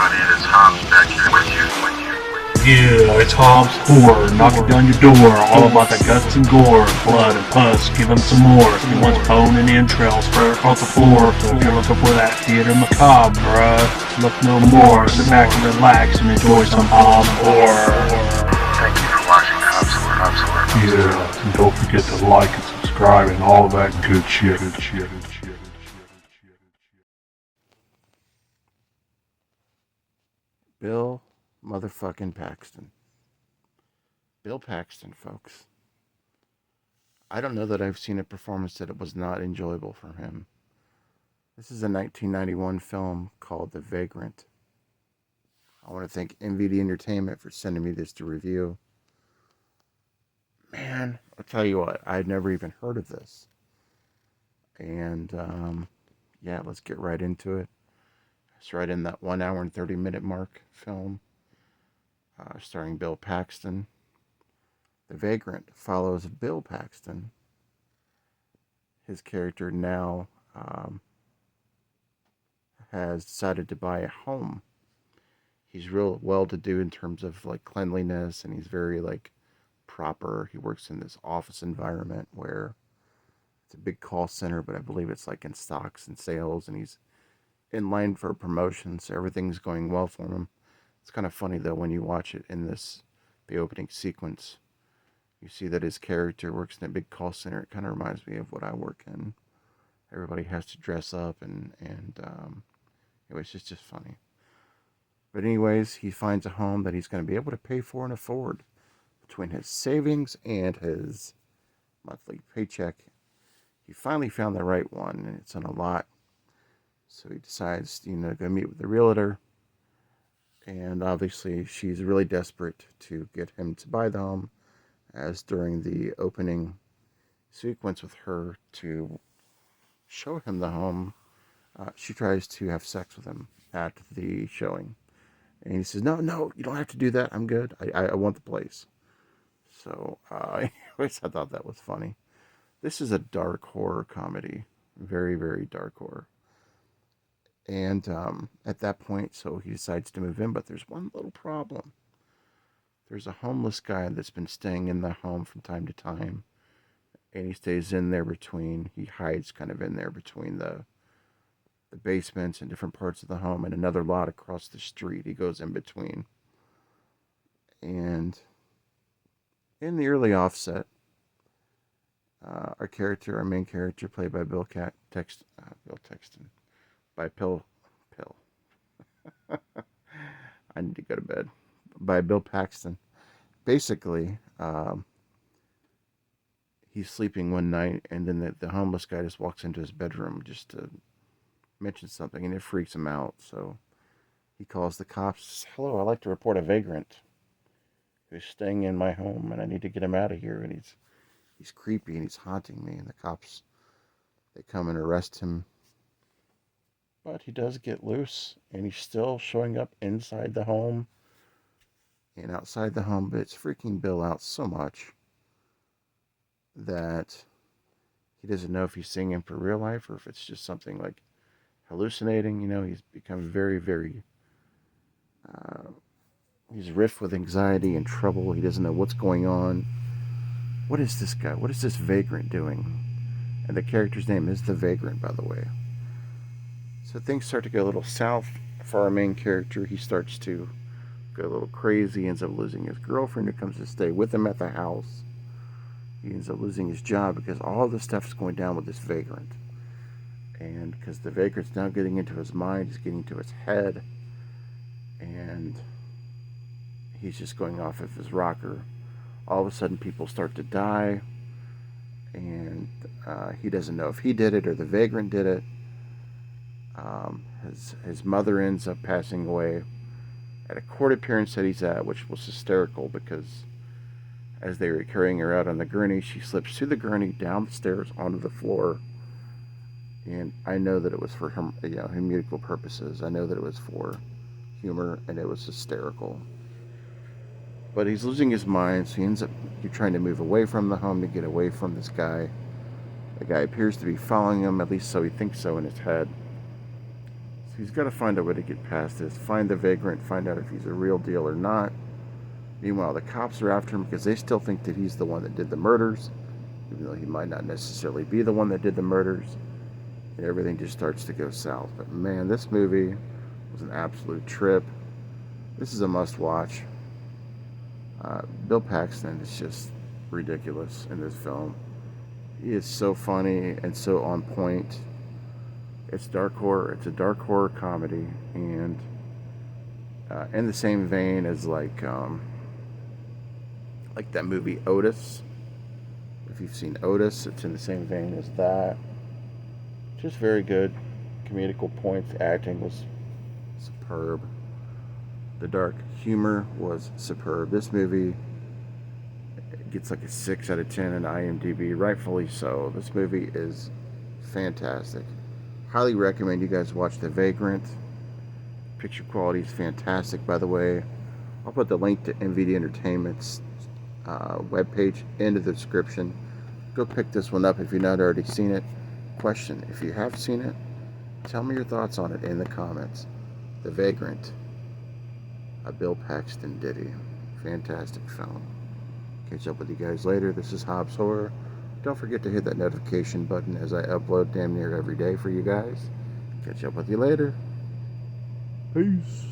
everybody, it is Hobbs back here with you. Yeah, it's Hobbshorror, knocking down your door, all about the guts and gore, blood and pus, give him some more. He wants bone and entrails spread across the floor, so if you're looking for that theater macabre, look no more. Sit back and relax and enjoy some Hobbshorror. Thank you for watching Hobbshorror. Yeah, and don't forget to like and subscribe and all that good shit. Bill motherfucking Paxton. Bill Paxton, folks. I don't know that I've seen a performance that it was not enjoyable from him. This is a 1991 film called The Vagrant. I want to thank MVD Entertainment for sending me this to review. Man, I'll tell you what, I'd never even heard of this. And, yeah, let's get right into it. It's right in that 1 hour and 30 minute mark film. Starring Bill Paxton. The Vagrant follows Bill Paxton. His character now has decided to buy a home. He's real well-to-do in terms of like cleanliness, and he's very like proper. He works in this office environment where it's a big call center, but I believe it's like in stocks and sales, and he's in line for a promotion, so everything's going well for him. It's kind of funny though when you watch it in the opening sequence. You see that his character works in a big call center. It kind of reminds me of what I work in. Everybody has to dress up, and it's just funny. But anyways, he finds a home that he's going to be able to pay for and afford between his savings and his monthly paycheck. He finally found the right one, and it's on a lot. So he decides, to go meet with the realtor. And obviously, she's really desperate to get him to buy the home, as during the opening sequence with her to show him the home, she tries to have sex with him at the showing. And he says, no, you don't have to do that. I'm good. I want the place. So, anyways, I thought that was funny. This is a dark horror comedy. Very, very dark horror. And at that point, so he decides to move in, but there's one little problem. There's a homeless guy that's been staying in the home from time to time, and he stays in there he hides kind of in there between the basements and different parts of the home and another lot across the street. He goes in between. And in the early offset, our main character, played by Bill Texton, by Pill. I need to go to bed. By Bill Paxton. Basically, he's sleeping one night, and then the homeless guy just walks into his bedroom just to mention something, and it freaks him out. So he calls the cops. Says, "Hello, I'd like to report a vagrant who's staying in my home, and I need to get him out of here. And he's creepy, and he's haunting me." And the cops, they come and arrest him. But he does get loose, and he's still showing up inside the home and outside the home, but it's freaking Bill out so much that he doesn't know if he's seeing him for real life or if it's just something like hallucinating. He's become very, very, he's rife with anxiety and trouble. He doesn't know what's going on. What is this guy? What is this vagrant doing? And the character's name is The Vagrant, by the way. So things start to go a little south for our main character. He starts to go a little crazy. He ends up losing his girlfriend who comes to stay with him at the house. He ends up losing his job because all this stuff is going down with this vagrant. And because the vagrant's now getting into his mind, he's getting into his head, and he's just going off of his rocker. All of a sudden, people start to die, and he doesn't know if he did it or the vagrant did it. His mother ends up passing away at a court appearance that he's at, which was hysterical because as they were carrying her out on the gurney, she slips through the gurney, down the stairs, onto the floor. And I know that it was for musical purposes. I know that it was for humor, and it was hysterical. But he's losing his mind, so he ends up trying to move away from the home to get away from this guy. The guy appears to be following him, at least so he thinks so in his head. So he's got to find a way to get past this, find the vagrant, find out if he's a real deal or not. Meanwhile, the cops are after him because they still think that he's the one that did the murders, even though he might not necessarily be the one that did the murders. And everything just starts to go south. But man, this movie was an absolute trip. This is a must-watch. Bill Paxton is just ridiculous in this film. He is so funny and so on point. It's dark horror. It's a dark horror comedy, and in the same vein as like that movie Otis. If you've seen Otis, it's in the same vein as that. Just very good comedical points. The acting was superb. The dark humor was superb. This movie gets like a 6 out of 10 in IMDb, rightfully so. This movie is fantastic. Highly recommend you guys watch The Vagrant. Picture quality is fantastic, by the way. I'll put the link to MVD Entertainment's webpage in the description. Go pick this one up if you've not already seen it. Question, if you have seen it, tell me your thoughts on it in the comments. The Vagrant, a Bill Paxton ditty. Fantastic film. Catch up with you guys later. This is Hobbs Horror. Don't forget to hit that notification button as I upload damn near every day for you guys. Catch up with you later. Peace.